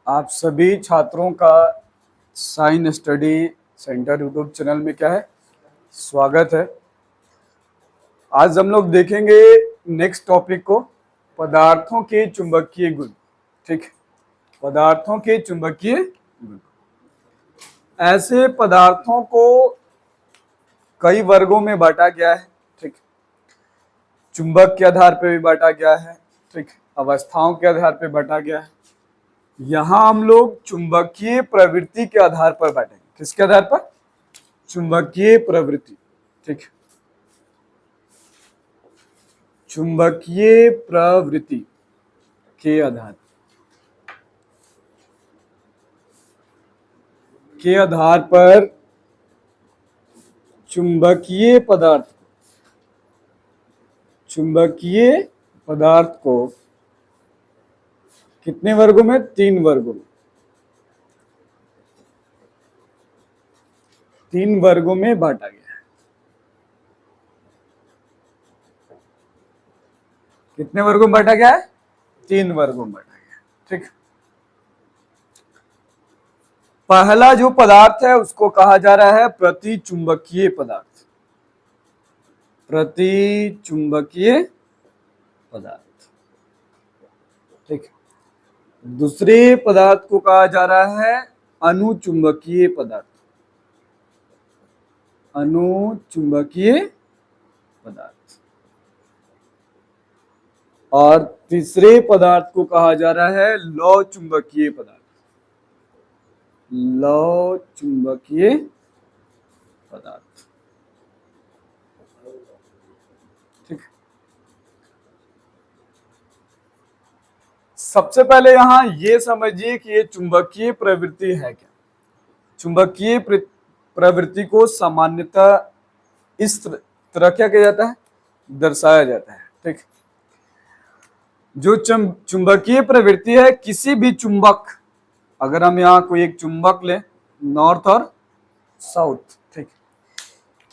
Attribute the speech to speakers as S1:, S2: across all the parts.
S1: आप सभी छात्रों का sign study centre YouTube channel में क्या है, स्वागत है। आज हम लोग देखेंगे नेक्स्ट टॉपिक को, पदार्थों के चुंबकीय गुण। ठीक है, पदार्थों के चुंबकीय गुण। ऐसे पदार्थों को कई वर्गों में बांटा गया है। ठीक, चुंबक के आधार पर भी बांटा गया है। ठीक, अवस्थाओं के आधार पर बांटा गया है। यहां हम लोग चुंबकीय प्रवृत्ति के आधार पर बांटेंगे। किसके आधार पर? चुंबकीय प्रवृत्ति। ठीक, चुंबकीय प्रवृत्ति के आधार पर चुंबकीय पदार्थ को कितने वर्गों में? 3 वर्गों में। 3 वर्गों में बांटा गया है। कितने वर्गों में बांटा गया है? 3 वर्गों में बांटा गया है। ठीक, पहला जो पदार्थ है उसको कहा जा रहा है प्रतिचुंबकीय पदार्थ। प्रतिचुंबकीय पदार्थ। ठीक, दूसरे पदार्थ को कहा जा रहा है अनुचुंबकीय पदार्थ। अनुचुंबकीय पदार्थ। और तीसरे पदार्थ को कहा जा रहा है लौ चुंबकीय पदार्थ। लौ चुंबकीय पदार्थ। ठीक, सबसे पहले यहां ये समझिए कि ये चुंबकीय प्रवृत्ति है क्या। चुंबकीय प्रवृत्ति को सामान्यतः इस तरह क्या किया जाता है, दर्शाया जाता है। ठीक, जो चुंबकीय प्रवृत्ति है, किसी भी चुंबक, अगर हम यहाँ कोई एक चुंबक लें, नॉर्थ और साउथ, ठीक,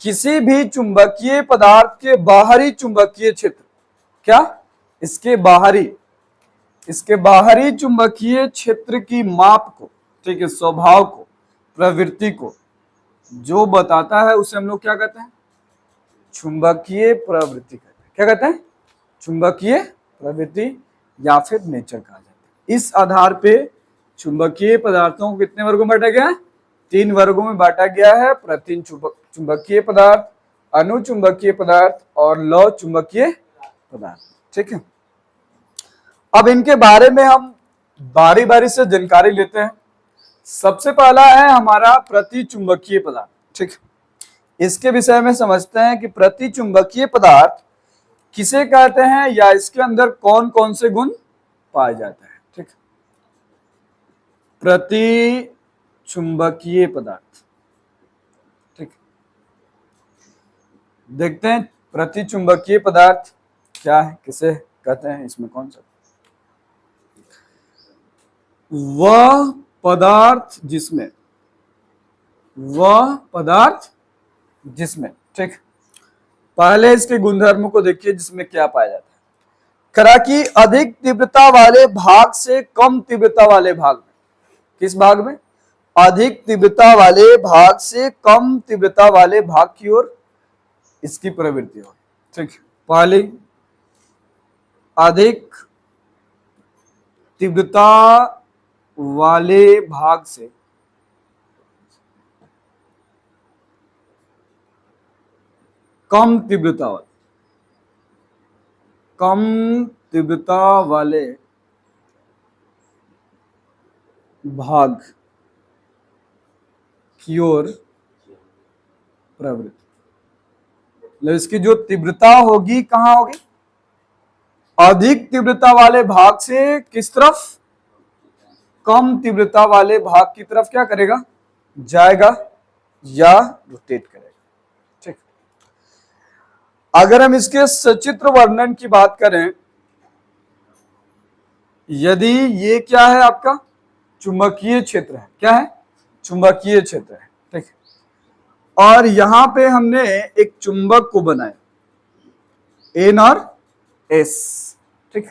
S1: किसी भी चुंबकीय पदार्थ के बाहरी चुंबकीय क्षेत्र, क्या इसके बाहरी चुंबकीय क्षेत्र की माप को, ठीक है, स्वभाव को, प्रवृत्ति को जो बताता है उसे हम लोग क्या कहते हैं? चुंबकीय प्रवृत्ति कहते हैं। क्या कहते हैं? चुंबकीय प्रवृत्ति या फिर नेचर कहा जाता है। इस आधार पे चुंबकीय पदार्थों को कितने वर्गों में बांटा गया है? 3 वर्गों में बांटा गया है। प्रति चुंबकीय पदार्थ, अनुचुंबकीय पदार्थ और लौ चुंबकीय पदार्थ। ठीक है, अब इनके बारे में हम बारी बारी से जानकारी लेते हैं। सबसे पहला है हमारा प्रतिचुंबकीय पदार्थ। ठीक, इसके विषय में समझते हैं कि प्रतिचुंबकीय पदार्थ किसे कहते हैं या इसके अंदर कौन कौन से गुण पाए जाते हैं। ठीक, प्रतिचुंबकीय पदार्थ। ठीक, देखते हैं प्रतिचुंबकीय पदार्थ क्या है, किसे कहते हैं, इसमें कौन सा? वह पदार्थ जिसमें, ठीक, पहले इसके गुणधर्मों को देखिए जिसमें क्या पाया जाता है। करा कि अधिक तीव्रता वाले भाग से कम तीव्रता वाले भाग में, किस भाग में? अधिक तीव्रता वाले भाग से कम तीव्रता वाले भाग की ओर इसकी प्रवृत्ति हो। ठीक, पहली अधिक तीव्रता वाले भाग से कम तीव्रता वाले भाग की ओर प्रवृत्ति। मतलब इसकी जो तीव्रता होगी कहां होगी? अधिक तीव्रता वाले भाग से किस तरफ? कम तीव्रता वाले भाग की तरफ क्या करेगा? जाएगा या रोटेट करेगा। ठीक, अगर हम इसके सचित्र वर्णन की बात करें, यदि ये क्या है आपका? चुंबकीय क्षेत्र है। क्या है? चुंबकीय क्षेत्र है। ठीक, और यहां पे हमने एक चुंबक को बनाया, एन और एस। ठीक,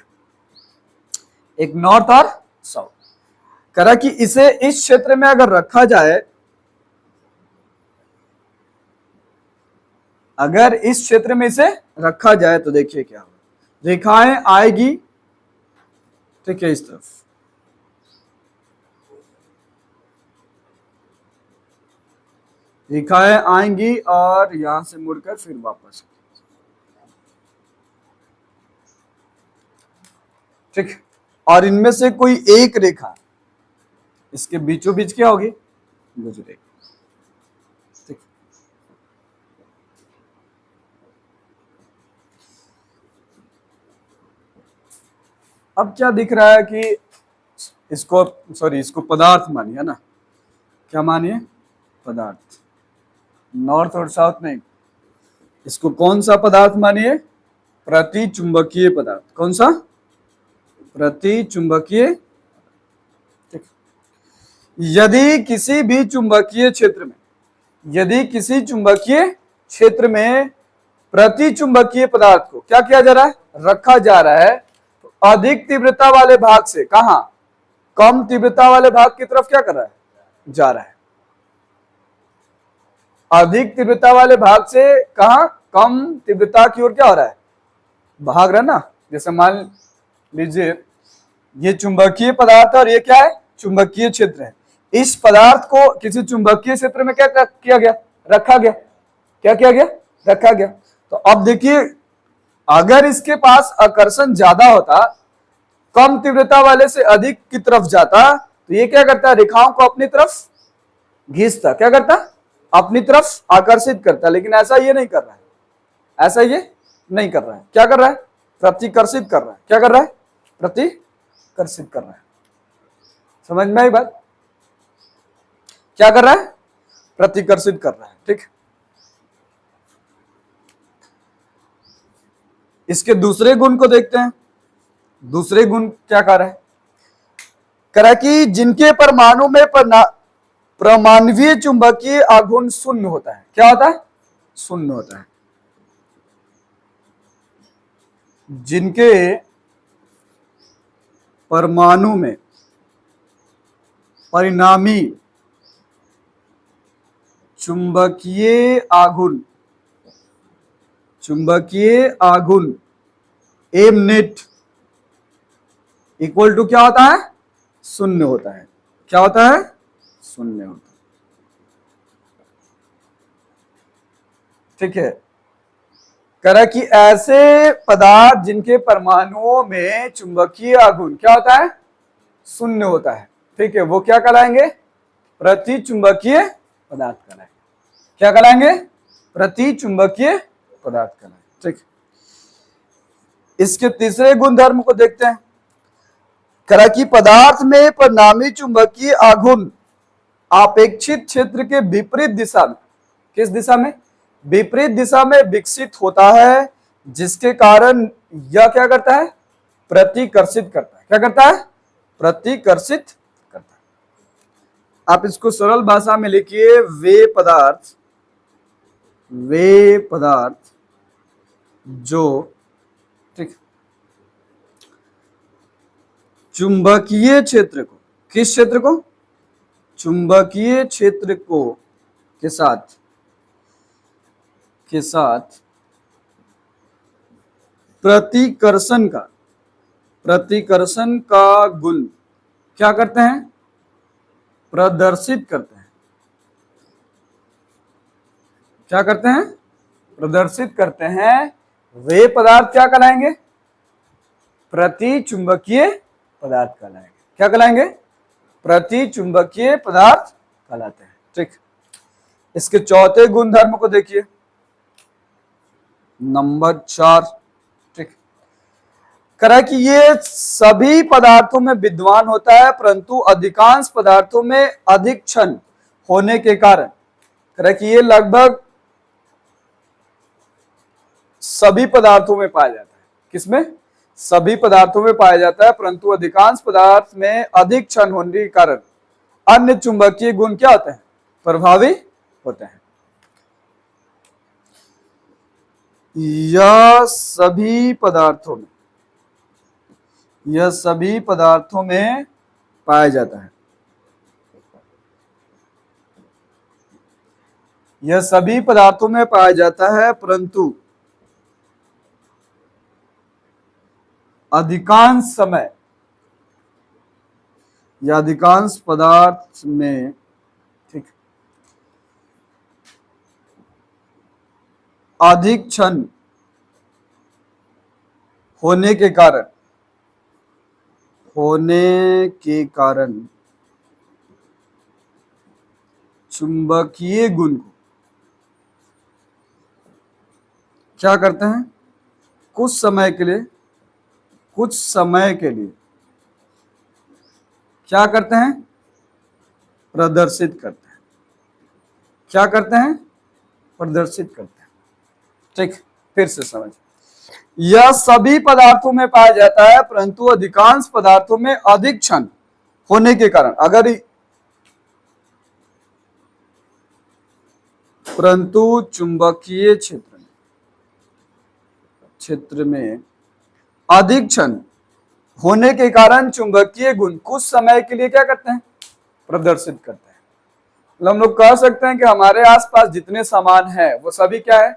S1: एक नॉर्थ और साउथ। करा कि इसे इस क्षेत्र में अगर रखा जाए, अगर इस क्षेत्र में इसे रखा जाए तो देखिए क्या होगा, रेखाएं आएगी, ठीक है, इस तरफ, रेखाएं आएंगी और यहां से मुड़कर फिर वापस, ठीक, और इनमें से कोई एक रेखा इसके बीचों बीच क्या होगी, गुजरेगी, ठीक। अब क्या दिख रहा है कि इसको, सॉरी, इसको पदार्थ मानिए, है ना, क्या मानिए, पदार्थ, नॉर्थ और साउथ नहीं, इसको कौन सा पदार्थ मानिए, प्रति चुंबकीय पदार्थ, कौन सा, प्रति चुंबकीय, ठीक। यदि किसी भी चुंबकीय क्षेत्र में, यदि किसी चुंबकीय क्षेत्र में प्रति चुंबकीय पदार्थ को क्या किया जा रहा है, रखा जा रहा है, तो अधिक तीव्रता वाले भाग से कहां, कम तीव्रता वाले भाग की तरफ क्या कर रहा है, जा रहा है, अधिक तीव्रता वाले भाग से कहां, कम तीव्रता की ओर क्या हो रहा है, भाग रहा है ना। जैसे मान लीजिए ये चुंबकीय पदार्थ है और ये क्या है, चुंबकीय क्षेत्र है, इस पदार्थ को किसी चुंबकीय क्षेत्र में क्या किया गया, रखा गया, क्या किया गया, रखा गया। तो अब देखिए, अगर इसके पास आकर्षण ज्यादा होता, कम तीव्रता वाले से अधिक की तरफ जाता, तो ये क्या करता है, रेखाओं को अपनी तरफ घिसता, क्या करता, अपनी तरफ आकर्षित करता, लेकिन ऐसा ये नहीं कर रहा है, ऐसा ये नहीं कर रहा है, क्या कर रहा है, प्रतिकर्षित कर रहा है, क्या कर रहा है, प्रतिकर्षित कर रहा है। समझ में आई बात, क्या कर रहा है, प्रतिकर्षित कर रहा है, ठीक। इसके दूसरे गुण को देखते हैं, दूसरे गुण क्या कर रहा है, कह रहा है कि जिनके परमाणु में परमाणुवीय चुंबकीय आघूर्ण शून्य होता है, क्या होता है, शून्य होता है, जिनके परमाणु में परिणामी चुंबकीय आघूर्ण, चुंबकीय आघूर्ण एम नेट इक्वल टू क्या होता है, शून्य होता है, क्या होता है, शून्य होता है, ठीक है। कह रहा कि ऐसे पदार्थ जिनके परमाणुओं में चुंबकीय आघूर्ण क्या होता है, शून्य होता है, ठीक है, वो क्या कहलाएंगे, प्रति चुंबकीय पदार्थ कहलाएंगे, क्या कहलाएंगे, प्रति चुंबकीय पदार्थ कहलाएंगे, ठीक। इसके तीसरे गुणधर्म को देखते हैं, कह रहा कि पदार्थ में परिणामी चुंबकीय आघूर्ण अपेक्षित क्षेत्र के विपरीत दिशा में, किस दिशा में, विपरीत दिशा में विकसित होता है, जिसके कारण यह क्या करता है, प्रतिकर्षित करता है, क्या करता है, प्रतिकर्षित करता है। आप इसको सरल भाषा में लिखिए, वे पदार्थ जो, ठीक, चुंबकीय क्षेत्र को, किस क्षेत्र को, चुंबकीय क्षेत्र को के साथ प्रतिकर्षण का गुण क्या करते हैं, प्रदर्शित करते हैं, क्या करते हैं, प्रदर्शित करते हैं, वे पदार्थ क्या कहलाएंगे, प्रति चुंबकीय पदार्थ कहलाएंगे, क्या कहलाएंगे, प्रति चुंबकीय पदार्थ कहलाते हैं, ठीक। इसके चौथे गुणधर्म को देखिए, नंबर 4, ठीक, करा कि ये सभी पदार्थों में विद्यमान होता है, परंतु अधिकांश पदार्थों में अधिक क्षण होने के कारण, करा कि ये लगभग सभी पदार्थों में पाया जाता है, किसमें, सभी पदार्थों में पाया जाता है, परंतु अधिकांश पदार्थ में अधिक क्षण होने के कारण अन्य चुंबकीय गुण क्या होते हैं, प्रभावी होते हैं। यह सभी पदार्थों में पाया जाता है, यह सभी पदार्थों में पाया जाता है, परंतु अधिकांश समय या अधिकांश पदार्थ में, ठीक, अधिक क्षण होने के कारण चुंबकीय गुण को क्या करते हैं, कुछ समय के लिए क्या करते हैं, प्रदर्शित करते हैं। क्या करते हैं, प्रदर्शित करते हैं। ठीक, फिर से समझ, यह सभी पदार्थों में पाया जाता है, परंतु अधिकांश पदार्थों में अधिक क्षण होने के कारण, परंतु चुंबकीय क्षेत्र में अधिक क्षण होने के कारण चुंबकीय गुण कुछ समय के लिए क्या करते हैं, प्रदर्शित करते हैं। मतलब हम लोग कह सकते हैं कि हमारे आसपास जितने सामान है वो सभी क्या है,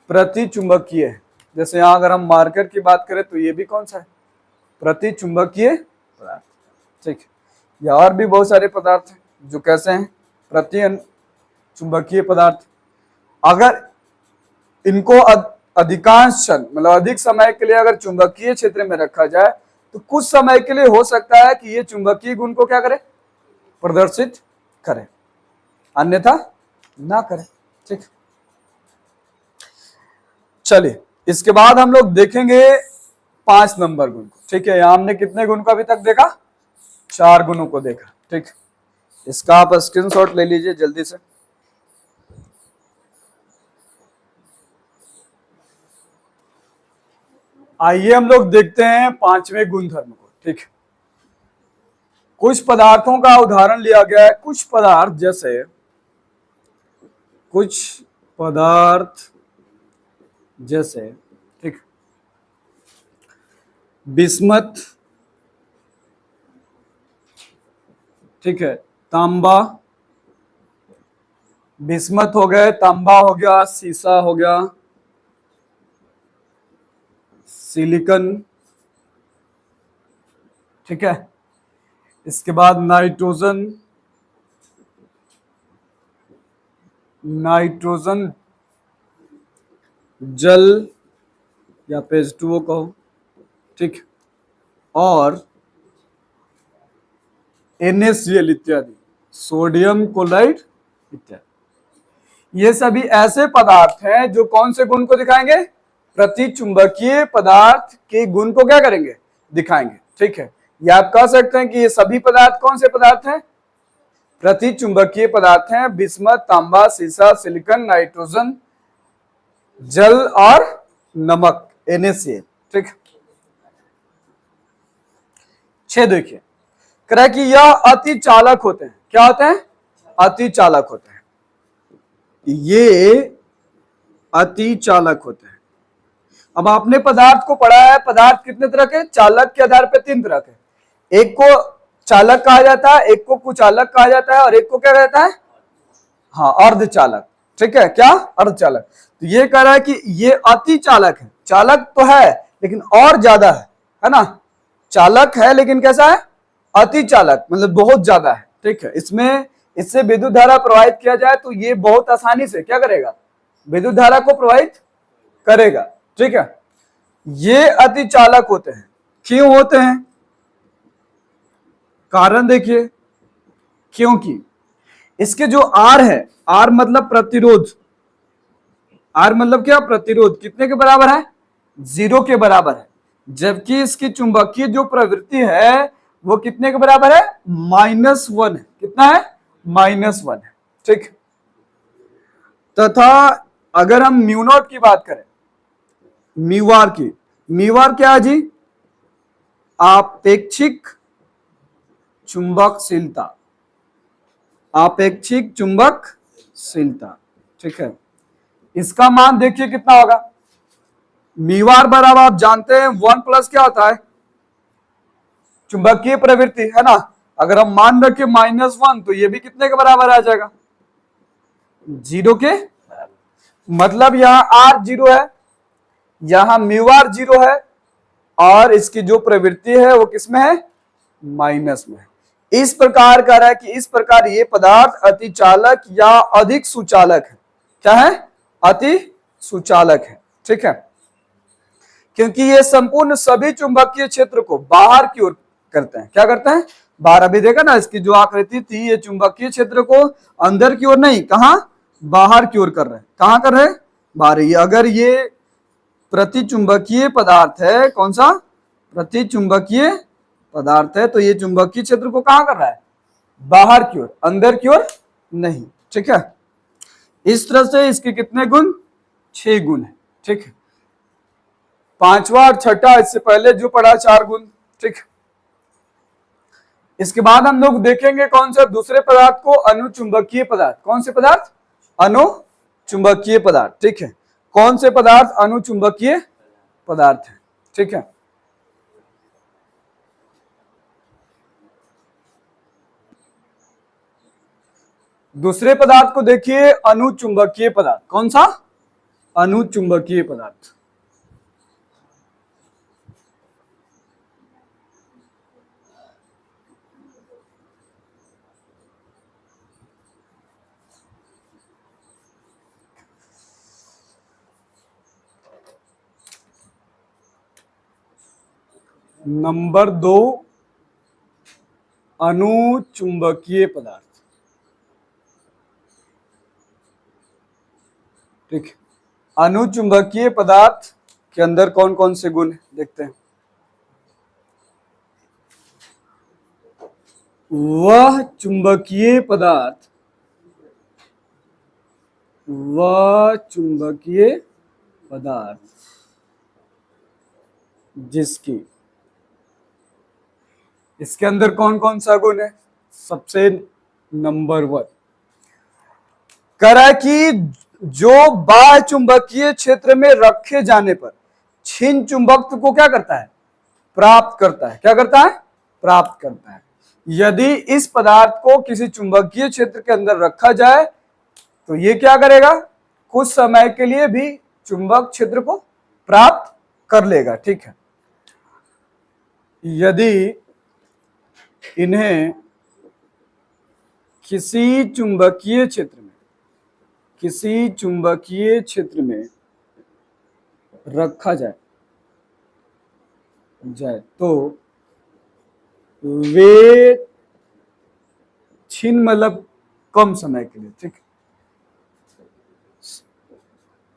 S1: प्रति चुंबकीय है। जैसे यहां अगर हम मार्कर की बात करें तो ये भी कौन सा है, प्रति चुंबकीय पदार्थ। ठीक, या और भी बहुत सारे पदार्थ हैं जो कैसे हैं, प्रति चुंबकीय पदार्थ। अगर इनको अधिकांश क्षण मतलब अधिक समय के लिए अगर चुंबकीय क्षेत्र में रखा जाए तो कुछ समय के लिए हो सकता है कि ये चुंबकीय गुण को क्या करे, प्रदर्शित करे, अन्यथा ना करे। ठीक, चलिए इसके बाद हम लोग देखेंगे 5 नंबर गुण को। ठीक है, यहां हमने कितने गुण को अभी तक देखा, 4 गुणों को देखा। ठीक, इसका आप स्क्रीनशॉट ले लीजिए जल्दी से। आइए हम लोग देखते हैं 5वें गुणधर्म को। ठीक, कुछ पदार्थों का उदाहरण लिया गया है। कुछ पदार्थ जैसे ठीक, बिस्मत, ठीक है, तांबा, बिस्मत हो गए, तांबा हो गया, सीसा हो गया, सिलिकॉन, ठीक है, इसके बाद नाइट्रोजन, जल या H2O कहो, ठीक, और NaCl इत्यादि, सोडियम क्लोराइड इत्यादि। ये सभी ऐसे पदार्थ हैं जो कौन से गुण को दिखाएंगे, प्रति चुंबकीय पदार्थ के गुण को क्या करेंगे, दिखाएंगे। ठीक है, या आप कह सकते हैं कि ये सभी पदार्थ कौन से पदार्थ हैं, प्रति चुंबकीय पदार्थ हैं। बिस्मत, तांबा, सीसा, सिलिकॉन, नाइट्रोजन, जल और नमक, NaCl। ठीक, 6 देखिए, कह रहा है कि यह अति चालक होते हैं। क्या होते हैं, अति चालक होते हैं। ये अति चालक होते हैं। अब आपने पदार्थ को पढ़ा है, पदार्थ कितने तरह के, चालक के आधार पर 3 तरह के। एक को चालक कहा जाता है, एक को कुचालक कहा जाता है, और एक को क्या कहता है, हाँ, अर्धचालक। ठीक है, क्या, अर्धचालक। तो ये कह रहा है कि ये अति चालक है। चालक तो है लेकिन और ज्यादा है ना, चालक है लेकिन कैसा है, अति चालक, मतलब बहुत ज्यादा है। ठीक है, इससे विद्युत धारा प्रवाहित किया जाए तो ये बहुत आसानी से क्या करेगा, विद्युत धारा को प्रवाहित करेगा। ठीक है, ये अति चालक होते हैं। क्यों होते हैं, कारण देखिए, क्योंकि इसके जो R है, R मतलब प्रतिरोध, R मतलब क्या, प्रतिरोध, कितने के बराबर है, 0 के बराबर है। जबकि इसकी चुंबकीय जो प्रवृत्ति है वो कितने के बराबर है, -1 है। कितना है, -1 है। ठीक, तथा अगर हम म्यू नॉट की बात करें, म्यू आर की, म्यू आर क्या है जी, आपेक्षिक चुंबकशीलता, आपेक्षिक चुंबकशीलता। ठीक है, इसका मान देखिए कितना होगा, म्यू आर बराबर आप जानते हैं 1 प्लस क्या होता है, चुंबकीय प्रवृत्ति, है ना। अगर हम मान रखें -1 तो ये भी कितने के बराबर आ जाएगा, जीरो के, मतलब यहां आर जीरो है, यहां म्यू आर जीरो है, और इसकी जो प्रवृत्ति है वो किसमें है, माइनस में है। इस प्रकार कह रहा है कि इस प्रकार ये पदार्थ अति चालक या अधिक सुचालक है। क्या है, अति सुचालक है। ठीक है, क्योंकि ये संपूर्ण सभी चुंबकीय क्षेत्र को बाहर की ओर करते हैं। क्या करते हैं, बाहर। अभी देखा ना, इसकी जो आकृति थी, ये चुंबकीय क्षेत्र को अंदर की ओर नहीं, कहां, बाहर की ओर कर रहे हैं। कहां कर रहे हैं, बाहर। ये अगर ये प्रतिचुंबकीय पदार्थ है, कौन सा, प्रतिचुंबकीय पदार्थ है, तो ये चुंबकीय क्षेत्र को कहां कर रहा है, बाहर की ओर, अंदर की ओर नहीं। ठीक है, इस तरह से इसके कितने गुण, 6 गुण है। ठीक है, पांचवा और छठा इससे पहले जो पढ़ा 4 गुण। ठीक, इसके बाद हम लोग देखेंगे कौन सा, दूसरे पदार्थ को, अनुचुंबकीय पदार्थ। कौन से पदार्थ, अनुचुंबकीय पदार्थ। ठीक है, कौन से पदार्थ अनुचुंबकीय पदार्थ है। ठीक है, दूसरे पदार्थ को देखिए, अनुचुंबकीय पदार्थ। कौन सा, अनुचुंबकीय पदार्थ। नंबर 2, अनुचुंबकीय पदार्थ। ठीक, अनुचुंबकीय पदार्थ के अंदर कौन कौन से गुण हैं, देखते हैं। वह चुंबकीय पदार्थ, वह चुंबकीय पदार्थ जिसकी, इसके अंदर कौन कौन सा गुण है, सबसे नंबर 1 कह रहा है कि जो बाह्य चुंबकीय क्षेत्र में रखे जाने पर छिन्न चुंबकत्व को क्या करता है, प्राप्त करता है। क्या करता है, प्राप्त करता है। यदि इस पदार्थ को किसी चुंबकीय क्षेत्र के अंदर रखा जाए तो ये क्या करेगा, कुछ समय के लिए भी चुंबक क्षेत्र को प्राप्त कर लेगा। ठीक है, यदि इन्हें किसी चुंबकीय क्षेत्र में, किसी चुंबकीय क्षेत्र में रखा जाए तो वे छिन्न, मतलब कम समय के लिए, ठीक,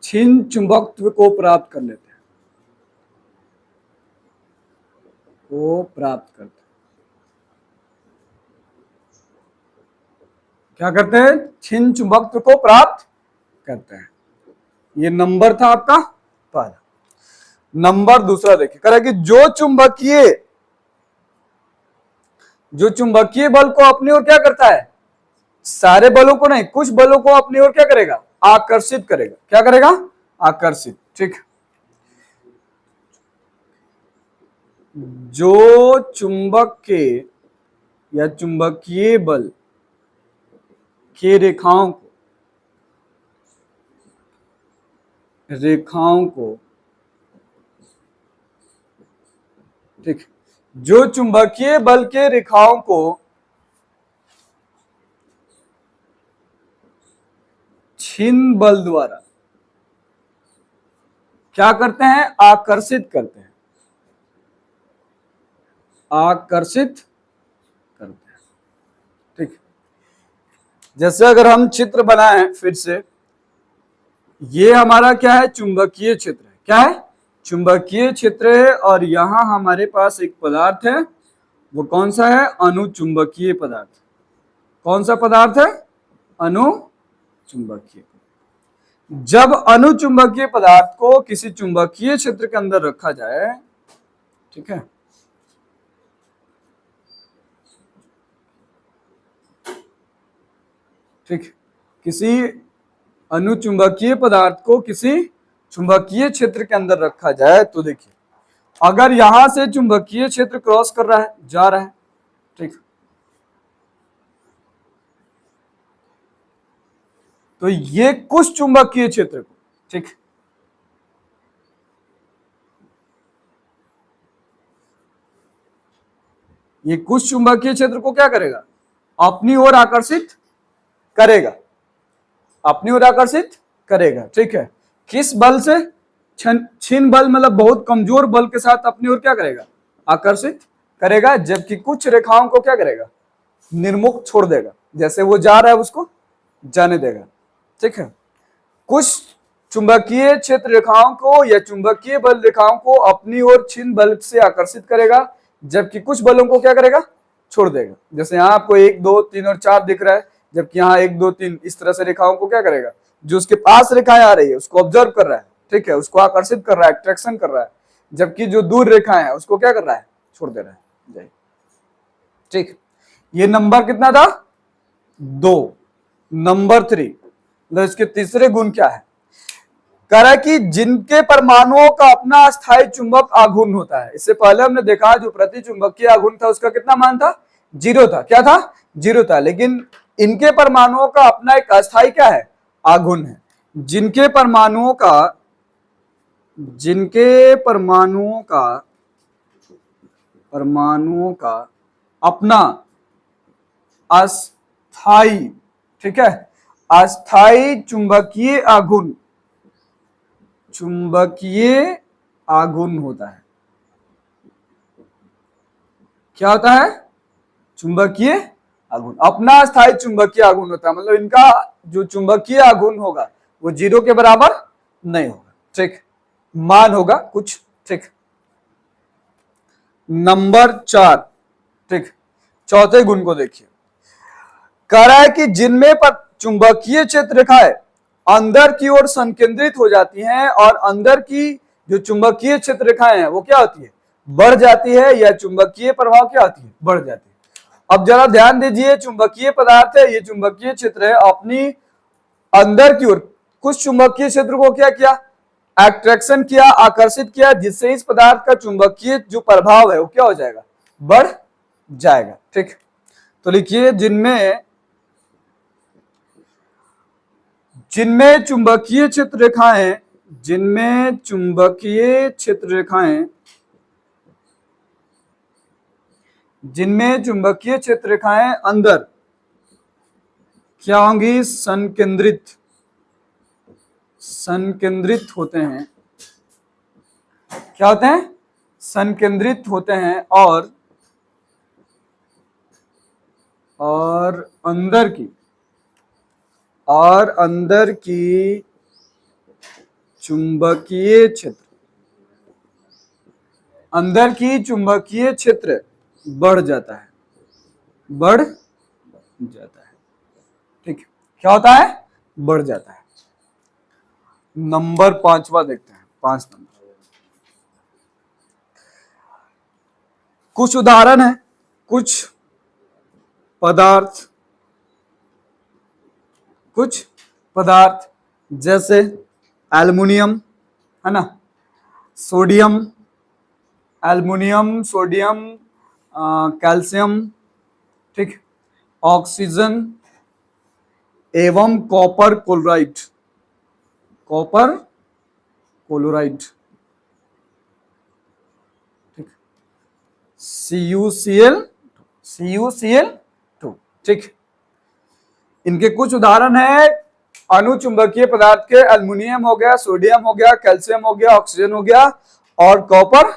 S1: छिन्न चुंबकत्व को प्राप्त कर लेते हैं, वो प्राप्त करते हैं। क्या करते हैं, छिन्न चुंबकत्व को प्राप्त करते हैं। ये नंबर था आपका पहला। नंबर दूसरा देखिए, कह रहा है कि जो चुंबकीय बल को अपनी ओर क्या करता है, सारे बलों को नहीं, कुछ बलों को अपनी ओर क्या करेगा, आकर्षित करेगा। क्या करेगा, आकर्षित। ठीक, जो चुंबक के या चुंबकीय बल के रेखाओं को, ठीक, जो चुंबकीय बल के रेखाओं को छिन्न बल द्वारा क्या करते हैं, आकर्षित करते हैं, आकर्षित करते हैं। ठीक, जैसे अगर हम चित्र बनाएं फिर से, ये हमारा क्या है, चुंबकीय क्षेत्र है। क्या है, चुंबकीय क्षेत्र है, और यहां हमारे पास एक पदार्थ है, वो कौन सा है, अनुचुंबकीय पदार्थ। कौन सा पदार्थ है, अनुचुंबकीय। जब अनुचुंबकीय पदार्थ को किसी चुंबकीय क्षेत्र के अंदर रखा जाए, ठीक है, ठीक, किसी अनुचुंबकीय पदार्थ को किसी चुंबकीय क्षेत्र के अंदर रखा जाए तो देखिए, अगर यहां से चुंबकीय क्षेत्र क्रॉस कर रहा है, जा रहा है, ठीक, तो ये कुछ चुंबकीय क्षेत्र को, ठीक, ये कुछ चुंबकीय क्षेत्र को क्या करेगा, अपनी ओर आकर्षित करेगा, अपनी ओर आकर्षित करेगा, ठीक है। किस बल से, क्षीण बल, मतलब बहुत कमजोर बल के साथ अपनी ओर क्या करेगा, आकर्षित करेगा, जबकि कुछ रेखाओं को क्या करेगा, निर्मुक्त छोड़ देगा, जैसे वो जा रहा है उसको जाने देगा, ठीक है। कुछ चुंबकीय क्षेत्र रेखाओं को या चुंबकीय बल रेखाओं को अपनी ओर क्षीण बल से आकर्षित करेगा, जबकि कुछ बलों को क्या करेगा, छोड़ देगा। जैसे यहाँ आपको 1 2 3 और 4 दिख रहा है, जबकि यहाँ 1 2 3 इस तरह से रेखाओं को क्या करेगा, जो उसके पास रेखाएं आ रही है उसको ऑब्जर्व कर रहा है, ठीक है, उसको आकर्षित कर रहा है, अट्रैक्शन कर रहा है, जबकि जो दूर रेखाएं हैं उसको क्या कर रहा है, छोड़ दे रहा है, ठीक। ये नंबर कितना था, 2। नंबर 3, मतलब इसके तीसरे गुण क्या है, कह रहा है कि जिनके परमाणुओं का अपना अस्थायी चुंबक आघूर्ण होता है। इससे पहले हमने देखा जो प्रति चुंबकीय आघूर्ण था उसका कितना मान था, 0 था, क्या था, 0 था, लेकिन इनके परमाणुओं का अपना एक अस्थायी क्या है, आघूर्ण है। जिनके परमाणुओं का अपना अस्थायी, ठीक है, अस्थायी चुंबकीय आघूर्ण होता है। क्या होता है, चुंबकीय आघूर्ण, अपना अस्थायी चुंबकीय आघूर्ण होता है, मतलब इनका जो चुंबकीय आघूर्ण होगा वो 0 के बराबर नहीं होगा, ठीक, मान होगा कुछ, ठीक। नंबर 4, ठीक, चौथे गुण को देखिए, कह रहा है कि जिनमें पर चुंबकीय क्षेत्र रेखाएं अंदर की ओर संकेंद्रित हो जाती हैं और अंदर की जो चुंबकीय क्षेत्र रेखाएं हैं वो क्या होती है, बढ़ जाती है, या चुंबकीय प्रभाव क्या होती है, बढ़ जाती है। अब जरा ध्यान दीजिए, चुंबकीय पदार्थ है, ये चुंबकीय क्षेत्र है, अपनी अंदर की ओर कुछ चुंबकीय क्षेत्र को क्या किया, अट्रैक्शन किया, आकर्षित किया, जिससे इस पदार्थ का चुंबकीय जो प्रभाव है वो क्या हो जाएगा, बढ़ जाएगा, ठीक। तो लिखिए, जिनमें चुंबकीय क्षेत्र रेखाएं, जिनमें चुंबकीय क्षेत्र रेखाएं अंदर क्या होंगी, संकेंद्रित होते हैं, क्या होते हैं, संकेंद्रित होते हैं, और अंदर की चुंबकीय क्षेत्र बढ़ जाता है, ठीक, क्या होता है, बढ़ जाता है। नंबर 5वां देखते हैं, 5 नंबर, कुछ उदाहरण है, कुछ पदार्थ जैसे एल्युमिनियम, है ना, सोडियम, कैल्शियम, ठीक, ऑक्सीजन एवं कॉपर क्लोराइड, ठीक, CuCl2, ठीक। इनके कुछ उदाहरण है, अनुचुंबकीय पदार्थ के एल्युमिनियम हो गया, सोडियम हो गया, कैल्शियम हो गया, ऑक्सीजन हो गया, और कॉपर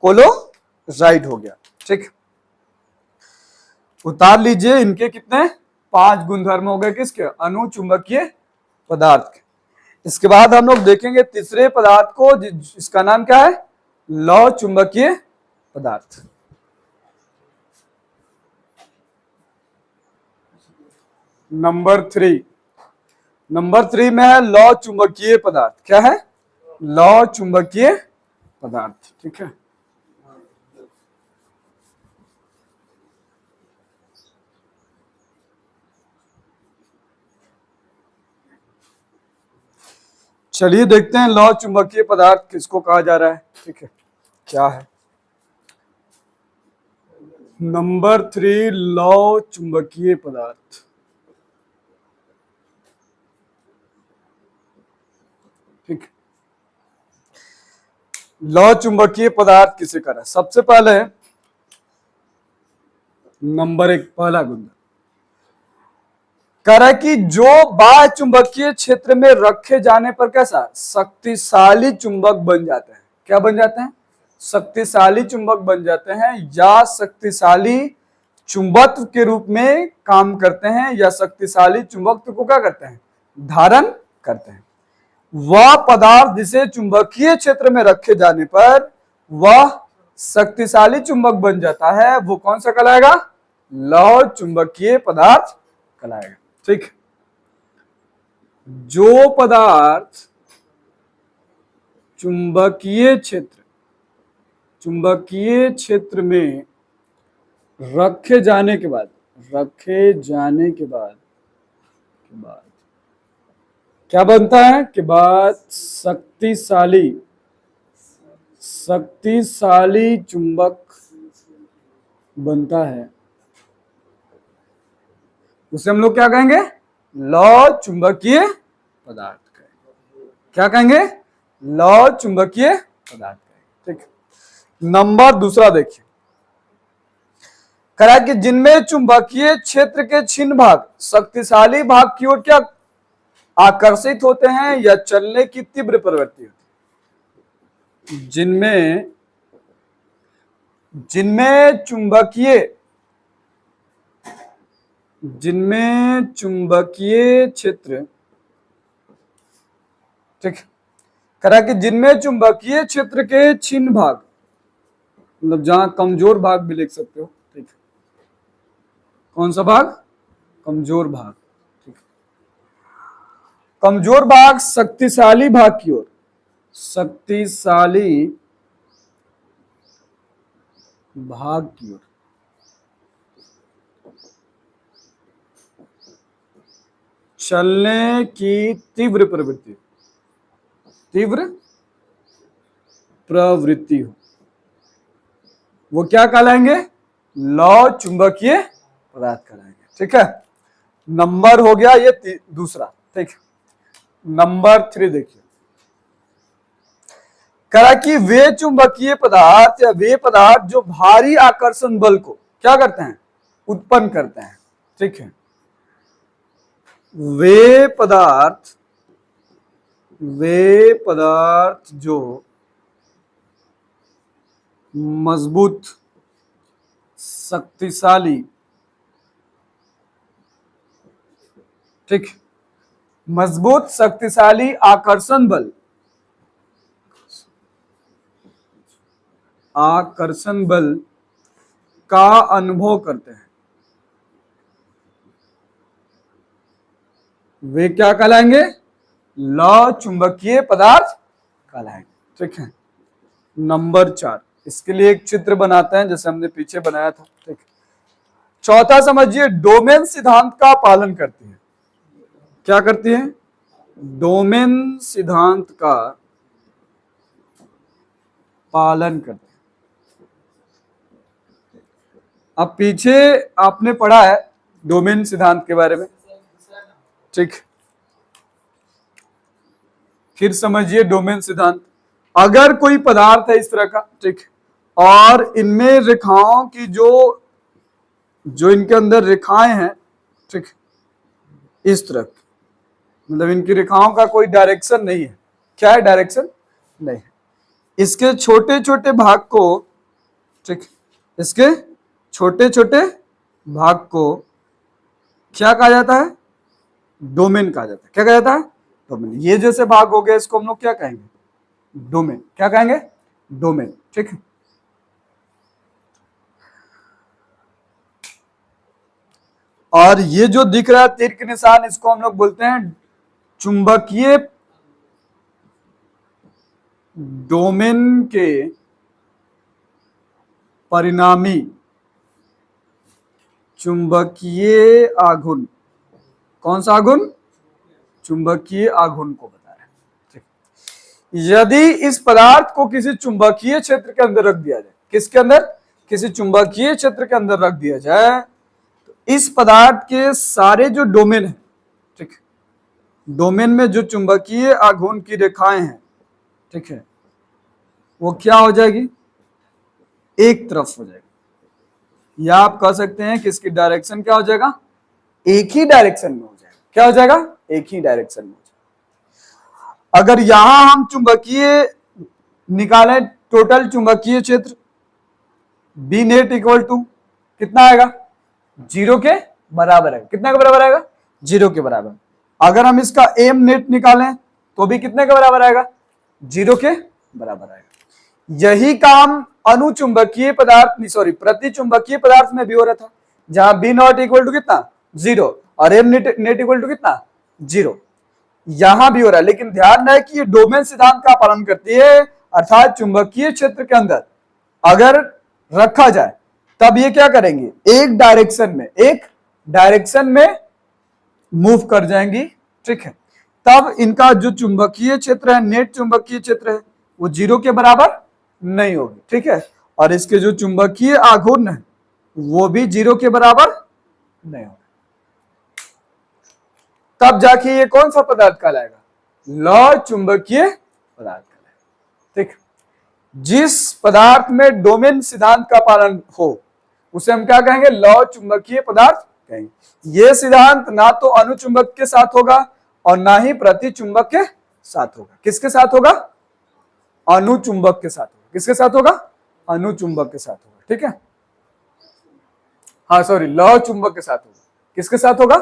S1: क्लोराइड हो गया, ठीक। उतार लीजिए, इनके कितने, 5 गुणधर्म हो गए, किसके, अनुचुंबकीय पदार्थ के। इसके बाद हम लोग देखेंगे तीसरे पदार्थ को, जिसका नाम क्या है, लौह चुंबकीय पदार्थ। नंबर 3 में है लौह चुंबकीय पदार्थ, क्या है, लौह चुंबकीय पदार्थ, ठीक है। चलिए देखते हैं लौह चुंबकीय पदार्थ किसको कहा जा रहा है, ठीक है, क्या है। नंबर 3, लौह चुंबकीय पदार्थ। ठीक। लौह चुंबकीय पदार्थ किसे कहा? सबसे पहले नंबर 1 पहला गुण कह रहा है कि जो बाह्य चुंबकीय क्षेत्र में रखे जाने पर कैसा शक्तिशाली चुंबक बन जाते हैं। क्या बन जाते हैं? शक्तिशाली चुंबक बन जाते हैं, या शक्तिशाली चुंबकत्व के रूप में काम करते हैं, या शक्तिशाली चुंबकत्व को क्या करते हैं? धारण करते हैं। वह पदार्थ जिसे चुंबकीय क्षेत्र में रखे जाने पर वह शक्तिशाली चुंबक बन जाता है, वो कौन सा कहलाएगा? लौह चुंबकीय पदार्थ कहलाएगा। ठीक। जो पदार्थ चुंबकीय क्षेत्र में रखे जाने के बाद क्या बनता है? कि बाद शक्तिशाली चुंबक बनता है, उसे हम लोग क्या कहेंगे? लौह चुंबकीय पदार्थ कहेंगे। क्या कहेंगे? लौह चुंबकीय पदार्थ कहेंगे। ठीक। नंबर दूसरा देखिए, कहा कि जिनमें चुंबकीय क्षेत्र के छिन्न भाग शक्तिशाली भाग की ओर क्या आकर्षित होते हैं या चलने की तीव्र प्रवृत्ति होती है। जिनमें चुंबकीय क्षेत्र, ठीक, करा कि जिनमें चुंबकीय क्षेत्र के छिन्न भाग, मतलब जहां कमजोर भाग भी लिख सकते हो। ठीक। कौन सा भाग? कमजोर भाग। ठीक। कमजोर भाग शक्तिशाली भाग की ओर चलने की तीव्र प्रवृत्ति हो, वो क्या कहलाएंगे? लौह चुंबकीय पदार्थ कहलाएंगे। ठीक है। नंबर हो गया ये दूसरा। ठीक। नंबर 3 देखिए, कहा कि वे चुंबकीय पदार्थ या वे पदार्थ जो भारी आकर्षण बल को क्या करते हैं? उत्पन्न करते हैं। ठीक है। वे पदार्थ जो मजबूत, शक्तिशाली, ठीक, मजबूत शक्तिशाली आकर्षण बल का अनुभव करते हैं, वे क्या कहलाएंगे? लौह चुंबकीय पदार्थ कहलाएंगे। ठीक है। नंबर 4, इसके लिए एक चित्र बनाते हैं जैसे हमने पीछे बनाया था। ठीक। चौथा समझिए, डोमेन सिद्धांत का पालन करती है। क्या करती है? डोमेन सिद्धांत का पालन करती है। अब पीछे आपने पढ़ा है डोमेन सिद्धांत के बारे में। ठीक। फिर समझिए डोमेन सिद्धांत। अगर कोई पदार्थ है इस तरह का, ठीक, और इनमें रेखाओं की जो इनके अंदर रेखाएं हैं, ठीक, इस तरह, मतलब इनकी रेखाओं का कोई डायरेक्शन नहीं है। क्या है? डायरेक्शन नहीं है। इसके छोटे छोटे भाग को, ठीक, इसके छोटे छोटे भाग को क्या कहा जाता है? डोमेन कहा जाता है। क्या कहा जाता है? डोमेन। ये जैसे भाग हो गए, इसको हम लोग क्या कहेंगे? डोमेन। क्या कहेंगे? डोमेन। ठीक है। और ये जो दिख रहा है तीर के निशान, इसको हम लोग बोलते हैं चुंबकीय डोमेन के परिणामी चुंबकीय आघूर्ण। कौन सा आघूर्ण? चुंबकीय आघूर्ण को बता रहे हैं। यदि इस पदार्थ को किसी चुंबकीय क्षेत्र के अंदर रख दिया जाए, किसके अंदर? किसी चुंबकीय क्षेत्र के अंदर रख दिया जाए, तो इस पदार्थ के सारे जो डोमेन है, ठीक, डोमेन में जो चुंबकीय आघूर्ण की रेखाएं हैं, ठीक है, वो क्या हो जाएगी, एक तरफ हो जाएगी, या आप कह सकते हैं कि इसकी डायरेक्शन क्या हो जाएगा, एक ही डायरेक्शन में हो जाएगा। क्या हो जाएगा, एक ही डायरेक्शन में हो जाएगा। अगर यहां हम चुंबकीय निकालें, टोटल चुंबकीय क्षेत्र बी नेट इक्वल टू कितना आएगा, जीरो के बराबर है। कितना के बराबर आएगा, जीरो के बराबर। अगर हम इसका एम नेट निकालें तो भी कितने के बराबर आएगा, जीरो के बराबर आएगा। यही काम अनुचुंबकीय पदार्थ, सॉरी, प्रति चुंबकीय पदार्थ में भी हो रहा था, जहां बी नॉट इक्वल टू कितना, जीरो, और एम नेट इक्वल टू कितना, जीरो। यहां भी हो रहा है, लेकिन ध्यान रहे कि ये डोमेन सिद्धांत का पालन करती है, अर्थात चुंबकीय क्षेत्र के अंदर अगर रखा जाए तब ये क्या करेंगे, एक डायरेक्शन में मूव कर जाएंगी, ठीक है। तब इनका जो चुंबकीय क्षेत्र है, नेट चुंबकीय क्षेत्र है, वो जीरो के बराबर नहीं होगी, ठीक है। और इसके जो चुंबकीय आघूर्ण है वो भी जीरो के बराबर नहीं होगा। तब जाके ये कौन सा पदार्थ कहलाएगा, लौ चुंबकीय पदार्थ कहलाएगा, ठीक। जिस पदार्थ में डोमेन सिद्धांत का पालन हो उसे हम क्या कहेंगे, लौ चुंबकीय पदार्थ कहेंगे। यह सिद्धांत ना तो अनुचुंबक के साथ होगा और ना ही प्रतिचुंबक के साथ होगा। किसके साथ होगा, अनुचुंबक के साथ होगा। किसके साथ होगा, अनुचुंबक के साथ होगा, ठीक है। हाँ सॉरी, लौ चुंबक के साथ होगा। किसके साथ होगा,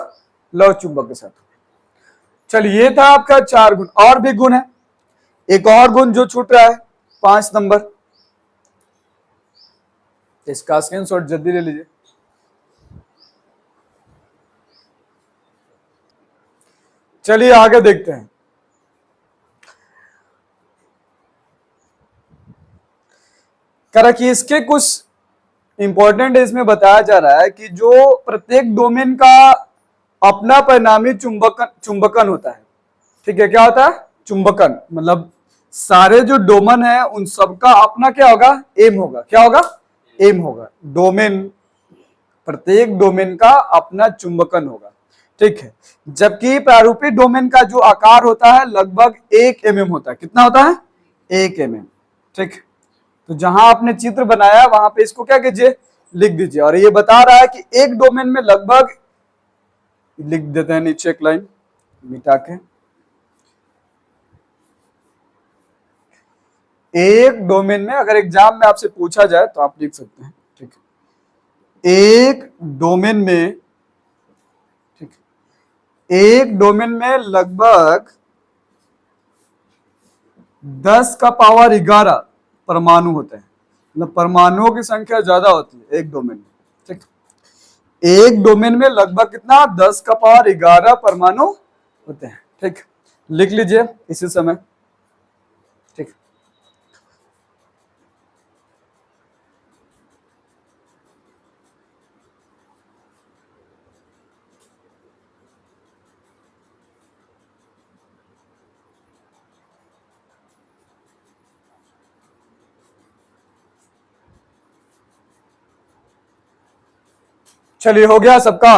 S1: लौ चुंबक के साथ होगा। चलिए, ये था आपका 4 गुण। और भी गुण है, एक और गुण जो छूट रहा है 5 नंबर, इसका स्क्रीनशॉट जल्दी ले लीजिए। चलिए आगे देखते हैं। करा कि इसके कुछ इंपॉर्टेंट इसमें बताया जा रहा है कि जो प्रत्येक डोमेन का अपना परिणामी चुंबकन होता है, ठीक है। क्या होता है, चुंबकन, मतलब सारे जो डोमेन है उन सबका अपना क्या होगा, एम होगा। क्या होगा, एम होगा। डोमेन, प्रत्येक डोमेन का अपना चुंबकन होगा, ठीक है। जबकि प्रारूपिक डोमेन का जो आकार होता है लगभग 1 mm होता है। कितना होता है, 1 mm, ठीक। तो जहां आपने चित्र बनाया वहां पे इसको क्या कीजिए, लिख दीजिए। और ये बता रहा है कि एक डोमेन में लगभग, लिख देते हैं नीचे एक लाइन मिटा के, एक डोमेन में, अगर एग्जाम में आपसे पूछा जाए तो आप लिख सकते हैं, ठीक है। एक डोमेन में, ठीक है, एक डोमेन में लगभग 10 का पावर 11 परमाणु होते हैं। मतलब परमाणुओं की संख्या ज्यादा होती है एक डोमेन में, ठीक। एक डोमेन में लगभग कितना, 10 का पावर 11 परमाणु होते हैं, ठीक। लिख लीजिए इसी समय, ठीक। चलिए, हो गया सबका।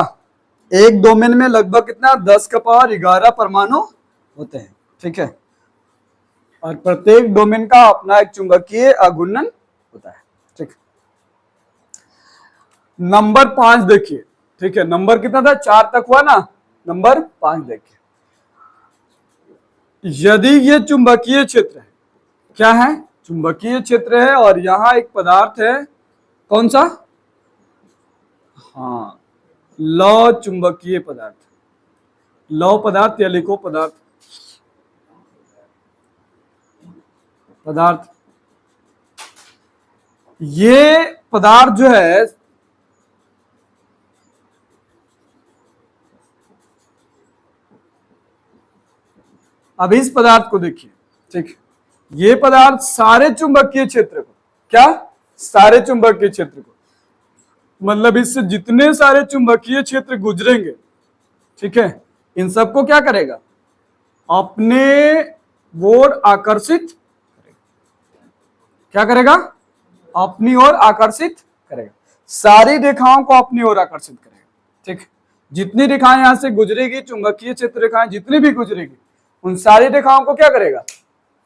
S1: एक डोमेन में लगभग कितना, 10 का पावर 11 परमाणु होते हैं, ठीक है। और प्रत्येक डोमेन का अपना एक चुंबकीय आघूर्णन होता है, ठीक। नंबर 5 देखिए, ठीक है। नंबर कितना था, 4 तक हुआ ना, नंबर 5 देखिए। यदि ये चुंबकीय क्षेत्र है, क्या है, चुंबकीय क्षेत्र है, और यहां एक पदार्थ है, कौन सा, हाँ, लौ चुंबकीय पदार्थ, लौ पदार्थ या लिखो पदार्थ, पदार्थ। ये पदार्थ जो है, अब इस पदार्थ को देखिए, ठीक। ये पदार्थ सारे चुंबकीय क्षेत्र को, क्या, सारे चुंबकीय क्षेत्र को, मतलब इससे जितने सारे चुंबकीय क्षेत्र गुजरेंगे, ठीक है, इन सबको क्या करेगा, अपने ओर आकर्षित करेगा। क्या करेगा, अपनी ओर आकर्षित करेगा, सारी रेखाओं को अपनी ओर आकर्षित करेगा, ठीक। जितनी रेखाएं यहां से गुजरेगी, चुंबकीय क्षेत्र रेखाएं जितनी भी गुजरेगी, उन सारी रेखाओं को क्या करेगा,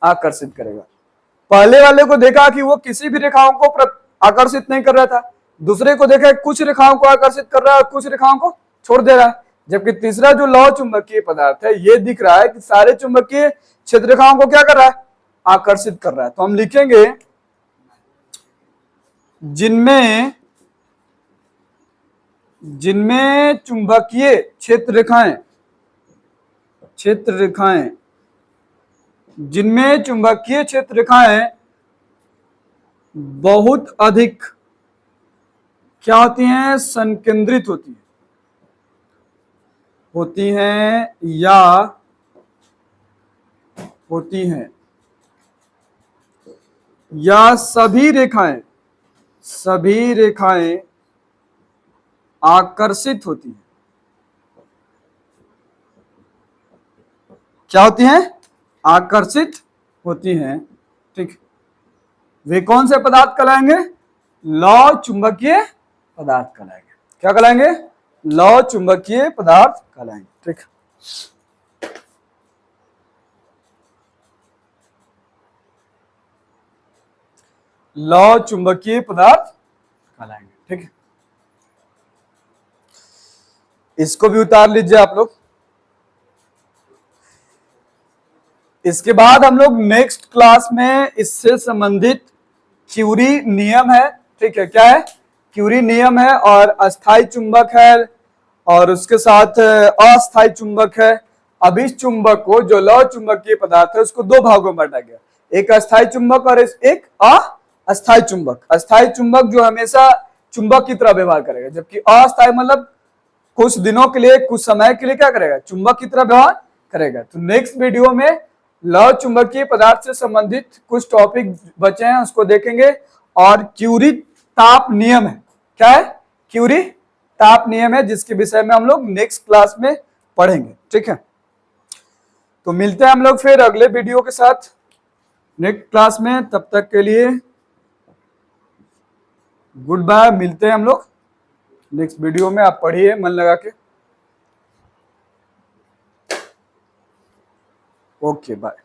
S1: आकर्षित करेगा। पहले वाले को देखा कि वो किसी भी रेखाओं को आकर्षित नहीं कर रहा था, दूसरे को देखा कुछ रेखाओं को आकर्षित कर रहा है और कुछ रेखाओं को छोड़ दे रहा है। जबकि तीसरा जो लौह चुंबकीय पदार्थ है, ये दिख रहा है कि सारे चुंबकीय क्षेत्र रेखाओं को क्या कर रहा है, आकर्षित कर रहा है। तो हम लिखेंगे जिनमें चुंबकीय क्षेत्र रेखाएं जिनमें चुंबकीय क्षेत्र रेखाएं बहुत अधिक क्या होती हैं, संकेंद्रित होती हैं या सभी रेखाएं आकर्षित होती हैं। क्या होती हैं, आकर्षित होती हैं। ठीक, वे कौन से पदार्थ कहलाएंगे, लौह चुंबकीय पदार्थ कहलाएंगे। क्या कहलाएंगे, लौह चुंबकीय पदार्थ कहलाएंगे। ठीक, लौह चुंबकीय पदार्थ कहलाएंगे। ठीक है, इसको भी उतार लीजिए आप लोग। इसके बाद हम लोग नेक्स्ट क्लास में इससे संबंधित क्यूरी नियम है। ठीक है, क्या है, क्यूरी नियम है, और अस्थाई चुंबक है, और उसके साथ अस्थाई चुंबक है। अब इस चुंबक को, जो लौह चुंबकीय पदार्थ है, उसको दो भागों में बांटा गया, एक अस्थाई चुंबक और एक अस्थाई चुंबक। अस्थाई चुंबक जो हमेशा चुंबक की तरह व्यवहार करेगा, जबकि अस्थाई मतलब कुछ दिनों के लिए, कुछ समय के लिए क्या करेगा, चुंबक की तरह व्यवहार करेगा। तो नेक्स्ट वीडियो में लौह चुंबकीय पदार्थ से संबंधित कुछ टॉपिक बचे हैं, उसको देखेंगे। और क्यूरी ताप नियम है, क्या है, क्यूरी ताप नियम है, जिसके विषय में हम लोग नेक्स्ट क्लास में पढ़ेंगे। ठीक है, तो मिलते हैं हम लोग फिर अगले वीडियो के साथ नेक्स्ट क्लास में। तब तक के लिए गुड बाय, मिलते हैं हम लोग नेक्स्ट वीडियो में। आप पढ़िए मन लगा के। Okay bye.